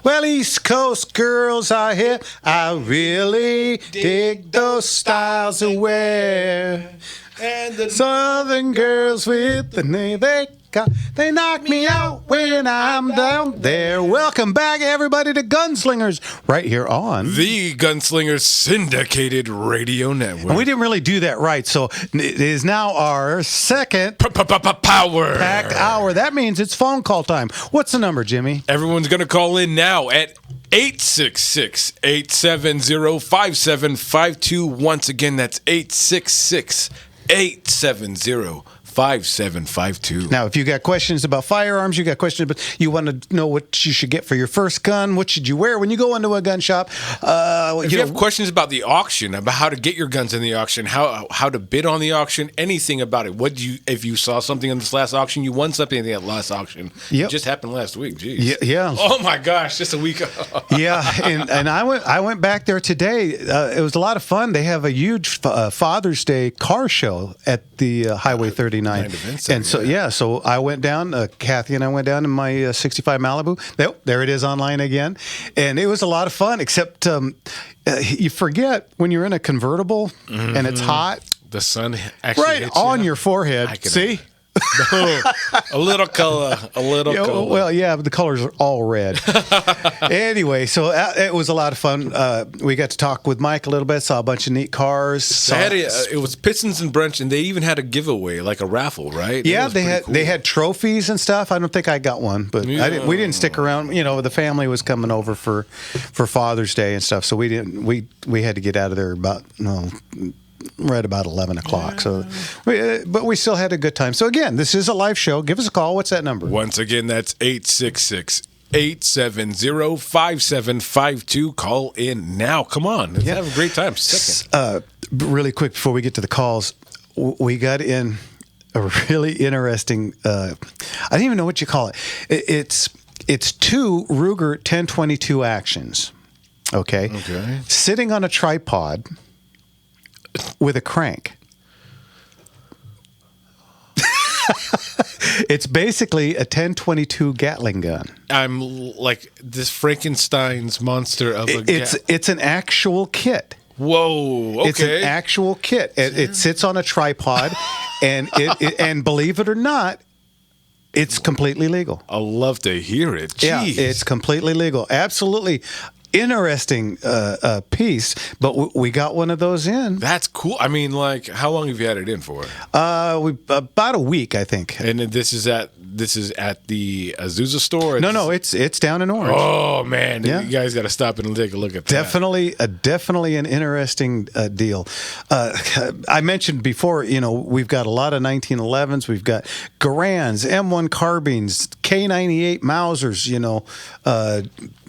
Well, East Coast girls are here. I really dig those styles of wear. And the Southern girls with the name they knock me out when I'm down there. Welcome back, everybody, to Gunslingers, right here on the Gunslingers Syndicated Radio Network. And we didn't really do that right, so it is now our second Power packed hour. That means it's phone call time. What's the number, Jimmy? Everyone's going to call in now at 866-870-5752. Once again, that's 866-870-5752. Now, if you got questions about firearms, you got questions, but you want to know what you should get for your first gun, what should you wear when you go into a gun shop? If you have questions about the auction, about how to get your guns in the auction, how to bid on the auction, anything about it. If you saw something in this last auction, you won something in that last auction. Yep. It just happened last week. Jeez. Yeah. Oh my gosh, just a week. Yeah, and I went back there today. It was a lot of fun. They have a huge Father's Day car show at the Highway 39. And so I went down, Kathy and I went down in my 65 Malibu. There it is online again. And it was a lot of fun, except you forget when you're in a convertible and it's hot. The sun actually hits on your forehead. See? A little color. Well, yeah, but the colors are all red. Anyway, so it was a lot of fun. We got to talk with Mike a little bit, saw a bunch of neat cars. It was Pistons and Brunch, and they even had a giveaway, like a raffle, right? Yeah, they had trophies and stuff. I don't think I got one, but we didn't stick around. You know, the family was coming over for Father's Day and stuff, so we didn't. We had to get out of there right about 11 o'clock. So, but we still had a good time. So again, this is a live show. Give us a call. What's that number? Once again, that's 866-870-5752. Call in now. Come on. Let's have a great time. Really quick before we get to the calls, we got in a really interesting, I don't even know what you call it. It's two Ruger 1022 actions. Okay. Sitting on a tripod with a crank. It's basically a 1022 Gatling gun. I'm like this Frankenstein's monster of a It's an actual kit. Whoa, okay. It's an actual kit. It sits on a tripod, and and believe it or not, it's completely legal. I'll love to hear it. Jeez. Yeah, it's completely legal. Absolutely. Interesting piece, but we got one of those in. That's cool. I mean, like, how long have you had it in for? About a week, I think. And this is at the Azusa store. No, it's down in Orange. Oh man, you guys got to stop and take a look at that. Definitely an interesting deal. I mentioned before, we've got a lot of 1911s. We've got Garands, M1 carbines, K98 Mausers.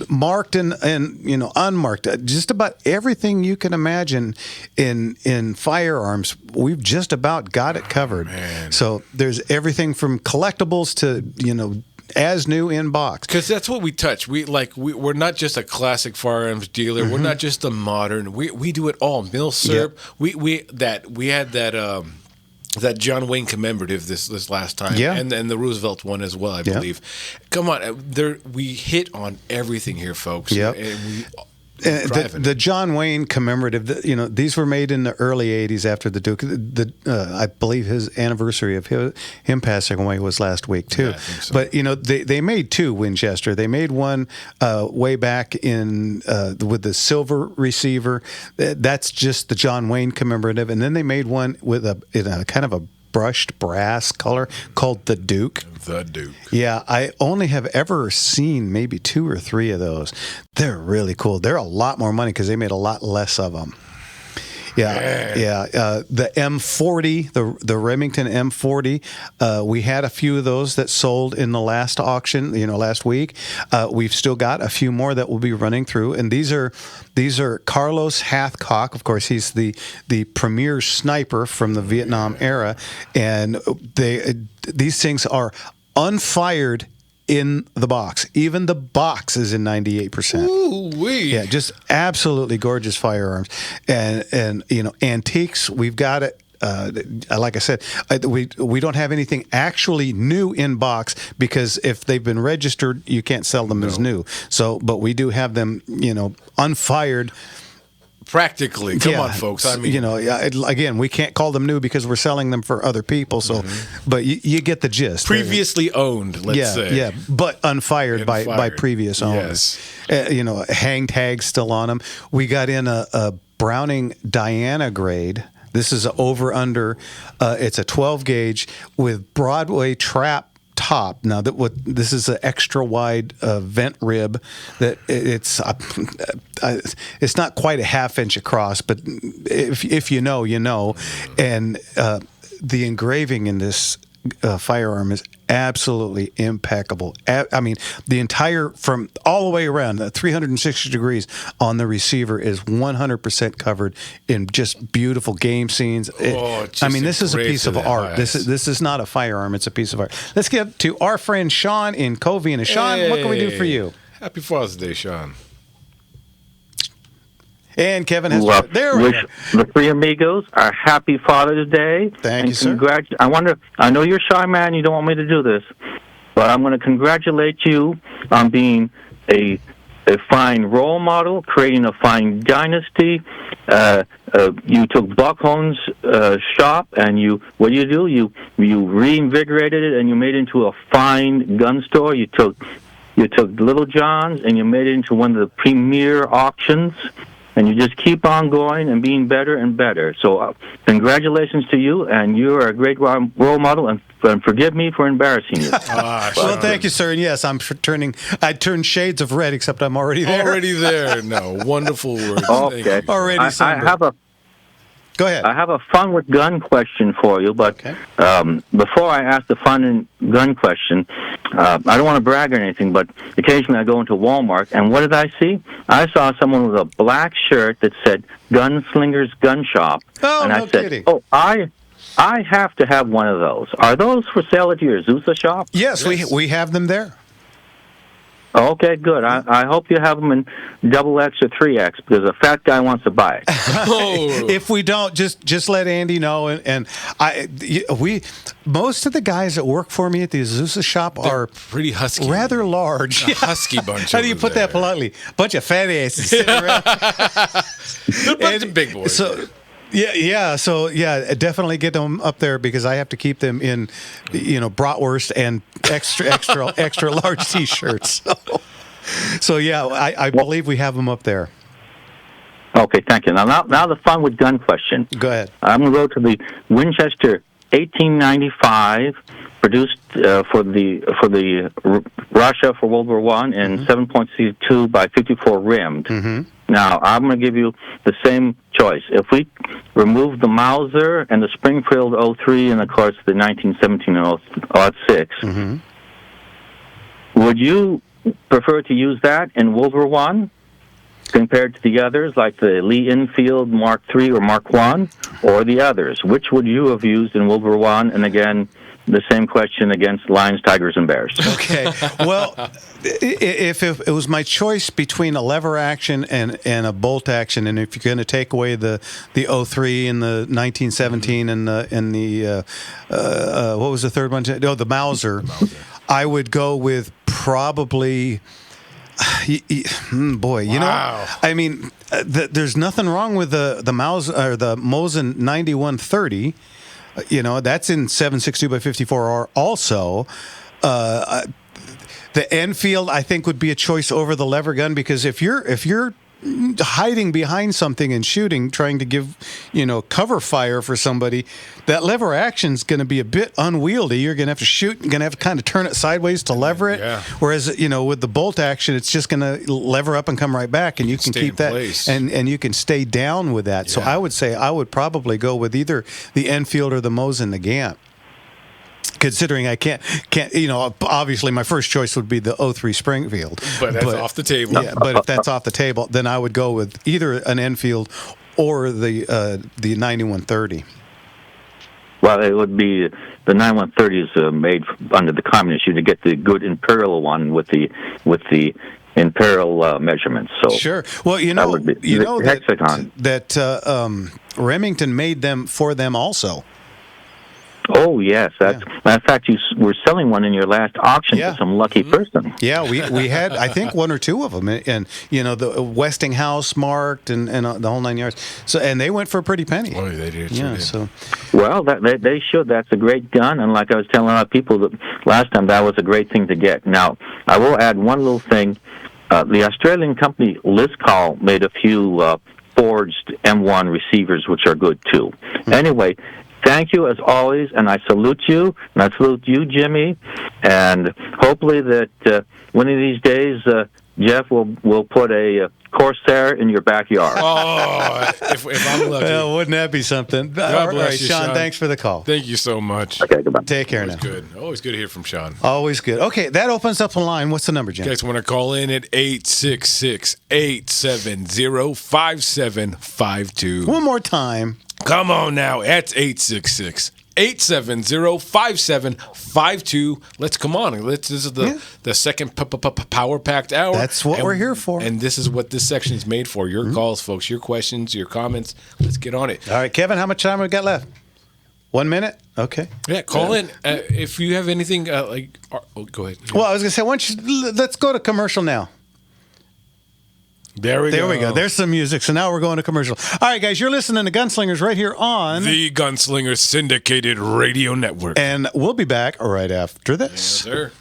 Marked and unmarked. Just about everything you can imagine in firearms, we've just about got it covered. Man. So there's everything from collectibles to as new in box. Because that's what we touch. We're not just a classic firearms dealer. We're not just a modern. We do it all. Milsurp. Yep. We had that John Wayne commemorative this last time, and the Roosevelt one as well, I believe. Come on, we hit on everything here, folks. Yep. The John Wayne commemorative, these were made in the early 80s after the Duke. I believe his anniversary of him passing away was last week, too. Yeah, I think so. But, they made two Winchester. They made one way back with the silver receiver. That's just the John Wayne commemorative. And then they made one in a kind of a brushed brass color called the Duke. The Duke. Yeah, I only have ever seen maybe 2 or 3 of those. They're really cool. They're a lot more money because they made a lot less of them. Yeah. The M40, the Remington M40, we had a few of those that sold in the last auction, last week. We've still got a few more that will be running through, and these are Carlos Hathcock. Of course, he's the premier sniper from the Vietnam era, and these things are unfired in the box. Even the box is in 98%. Ooh-wee. Yeah, just absolutely gorgeous firearms. And antiques, we've got it like I said, we don't have anything actually new in box because if they've been registered, you can't sell them as new. So, but we do have them, unfired. Practically. Come on, folks. I mean, again, we can't call them new because we're selling them for other people. So, but you get the gist. Previously owned, let's say. Yeah, but unfired by previous owners. Yes. Hang tags still on them. We got in a Browning Diana grade. This is over-under. It's a 12 gauge with Broadway trap top. Now this is an extra wide vent rib that it's not quite a half inch across, but if you know, and the engraving in this firearm is absolutely impeccable. I mean, the entire, from all the way around, 360 degrees on the receiver is 100% covered in just beautiful game scenes. This is a piece of art. This is not a firearm. It's a piece of art. Let's get to our friend Sean in Covina. Sean, what can we do for you? Happy Father's Day, Sean. And Kevin has there we go. The three amigos a happy Father's Day. Thank you, sir. I know you're a shy man. You don't want me to do this, but I'm going to congratulate you on being a fine role model, creating a fine dynasty. You took Buckhone's shop, and you reinvigorated it, and you made it into a fine gun store. You took Little John's, and you made it into one of the premier auctions. And you just keep on going and being better and better. So congratulations to you, and you are a great role model, and forgive me for embarrassing you. Well, thank you, sir. And yes, I turned shades of red, except I'm already there. Already there. No, wonderful words. Okay. Already Go ahead. I have a fun with gun question for you, but before I ask the fun and gun question, I don't want to brag or anything, but occasionally I go into Walmart, and what did I see? I saw someone with a black shirt that said Gunslinger's Gun Shop. Oh, and I said, kidding. Oh, I have to have one of those. Are those for sale at your Azusa shop? Yes, we have them there. Okay, good. I hope you have them in XX or 3X because a fat guy wants to buy it. If we don't, just let Andy know. And most of the guys that work for me at the Azusa shop are pretty husky, rather large. A husky bunch. How do you put that politely? Bunch of fat asses sitting around. They're a bunch of big boys. So definitely get them up there because I have to keep them in, bratwurst and extra large T-shirts. So I believe we have them up there. Okay, thank you. Now the fun with gun question. Go ahead. I'm going to go to the Winchester 1895, produced for the Russia for World War I, and 7.62 by 54 rimmed. Mm-hmm. Now, I'm going to give you the same choice. If we remove the Mauser and the Springfield 03 and, of course, the 1917 and 06, would you prefer to use that in World War I compared to the others, like the Lee Enfield Mark III or Mark I, or the others? Which would you have used in World War I? And, again, the same question against lions, tigers, and bears. Okay. Well, if it was my choice between a lever action and a bolt action, and if you're going to take away the 03 and the 1917 and the what was the third one? No, the Mauser. I would go with probably. Boy, I mean, there's nothing wrong with the Mauser or the Mosin 9130. That's in 7.62 by 54R also. The Enfield, I think, would be a choice over the lever gun because if you're hiding behind something and shooting, trying to give, cover fire for somebody, that lever action's going to be a bit unwieldy. You're going to have to shoot, you're going to have to kind of turn it sideways to lever it. Yeah. Whereas, with the bolt action, it's just going to lever up and come right back, and you can keep that, and you can stay down with that. Yeah. So I would say I would probably go with either the Enfield or the Mosin Nagant. Considering I can't, obviously my first choice would be the 03 Springfield. But that's off the table. Yeah, but if that's off the table, then I would go with either an Enfield or the 9130. Well, it would be the 9130 is made under the communists. You to get the good Imperial one with the Imperial measurements. So sure. Well, that hexagon. Remington made them for them also. Oh, yes. Matter of fact, you were selling one in your last auction to some lucky person. Yeah, we had, I think, one or two of them. And the Westinghouse marked and the whole 9 yards. So, and they went for a pretty penny. Oh, they did. Yeah, so. Well, they should. That's a great gun. And like I was telling our people that last time, that was a great thing to get. Now, I will add one little thing. The Australian company Liscall made a few forged M1 receivers, which are good, too. Anyway, thank you as always, and I salute you, and I salute you, Jimmy, and hopefully that one of these days, Jeff will put a Corsair in your backyard. Oh, if I'm lucky. Well, wouldn't that be something? God bless All right, you, Sean, thanks for the call. Thank you so much. Okay, goodbye. Take care now. Good. Always good to hear from Sean. Always good. Okay, that opens up the line. What's the number, Jim? You guys want to call in at 866-870-5752. One more time. Come on now. That's 866-870-5752. Let's come on. This is the second power-packed hour. That's what we're here for. And this is what this section is made for. Your calls, folks. Your questions, your comments. Let's get on it. All right, Kevin, how much time we got left? 1 minute? Okay. Yeah, call in. If you have anything, go ahead. Well, I was going to say, let's go to commercial now. There we go. There's some music. So now we're going to commercial. All right, guys, you're listening to Gunslingers right here on the Gunslinger Syndicated Radio Network. And we'll be back right after this. Yes, sir.